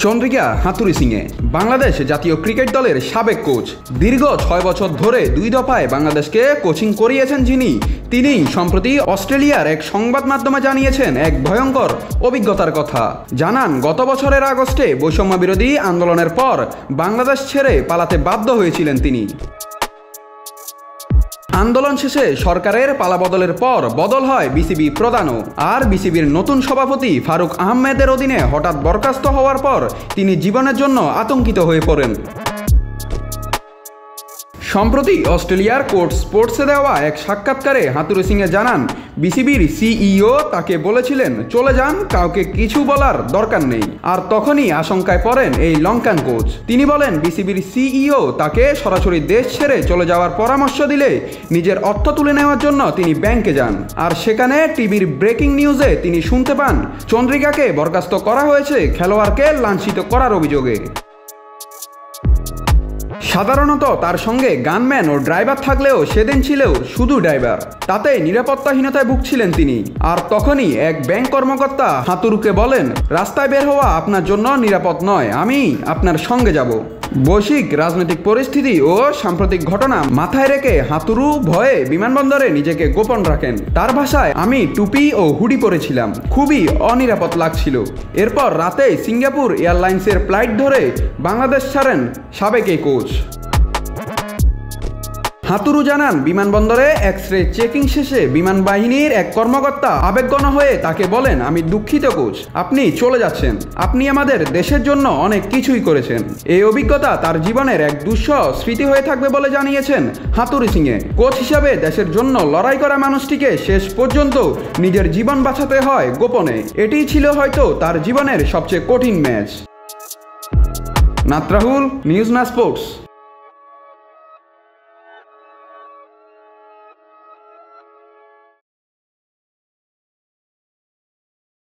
চন্দ্রিকা হাতুড়ি সিংয়ে বাংলাদেশ জাতীয় ক্রিকেট দলের সাবেক কোচ। দীর্ঘ 6 বছর ধরে 2 দফায় বাংলাদেশকে কোচিং করিয়েছেন তিনি সম্প্রতি অস্ট্রেলিয়ার এক সংবাদ মাধ্যমে জানিয়েছেন এক ভয়ঙ্কর অভিজ্ঞতার কথা। জানান, গত বছরের আগস্টে বৈষম্য বিরোধী আন্দোলনের পর বাংলাদেশ ছেড়ে পালাতে বাধ্য হয়েছিলেন তিনি। আন্দোলন শেষে সরকারের পালাবদলের পর বদল হয় বিসিবি প্রধানও, আর বিসিবির নতুন সভাপতি ফারুক আহমেদের অধীনে হঠাৎ বরখাস্ত হওয়ার পর তিনি জীবনের জন্য আতঙ্কিত হয়ে পড়েন। সম্প্রতি অস্ট্রেলিয়ার কোর্ট স্পোর্টসে দেওয়া এক সাক্ষাৎকারে হাতুড়ি সিংয়ে জানান, বিসিবির সিইও তাকে বলেছিলেন চলে যান, কাউকে কিছু বলার দরকার নেই। আর তখনই আশঙ্কায় পড়েন এই লঙ্কান কোচ। তিনি বলেন, বিসিবির সিইও তাকে সরাসরি দেশ ছেড়ে চলে যাওয়ার পরামর্শ দিলে নিজের অর্থ তুলে নেওয়ার জন্য তিনি ব্যাংকে যান। আর সেখানে টিভির ব্রেকিং নিউজে তিনি শুনতে পান চন্দ্রিকাকে বরখাস্ত করা হয়েছে খেলোয়াড়কে লাঞ্ছিত করার অভিযোগে। সাধারণত তার সঙ্গে গানম্যান ও ড্রাইভার থাকলেও সেদিন ছিল শুধু ড্রাইভার, তাতে নিরাপত্তাহীনতায় ভুগছিলেন তিনি। আর তখনই এক ব্যাংক কর্মকর্তা হাতুরুকে বলেন, রাস্তায় বের হওয়া আপনার জন্য নিরাপদ নয়, আমি আপনার সঙ্গে যাব। বৈশ্বিক রাজনৈতিক পরিস্থিতি ও সাম্প্রতিক ঘটনা মাথায় রেখে হাতুরু ভয়ে বিমানবন্দরে নিজেকে গোপন রাখেন। তার ভাষায়, আমি টুপি ও হুডি পরেছিলাম, খুবই অনিরাপদ লাগছিল। এরপর রাতে সিঙ্গাপুর এয়ারলাইন্সের ফ্লাইট ধরে বাংলাদেশ ছাড়েন সাবেক এই কোচ। হাতুরু জানান, বিমানবন্দরে এক্স-রে চেকিং শেষে বিমান বাহিনীর এক কর্মকর্তা আবেগঘন হয়ে তাকে বলেন, আমি দুঃখিত কোচ, আপনি চলে যাচ্ছেন, আপনি আমাদের দেশের জন্য অনেক কিছুই করেছেন। এই অভিজ্ঞতা তার জীবনের এক দুঃসহ স্মৃতি হয়ে থাকবে বলে জানিয়েছেন হাতুড়ি সিংয়ে। কোচ হিসাবে দেশের জন্য লড়াই করা মানুষটিকে শেষ পর্যন্ত নিজের জীবন বাঁচাতে হয় গোপনে। এটিই ছিল হয়তো তার জীবনের সবচেয়ে কঠিন ম্যাচ। নাত রাহুল, নিউজ না স্পোর্টস।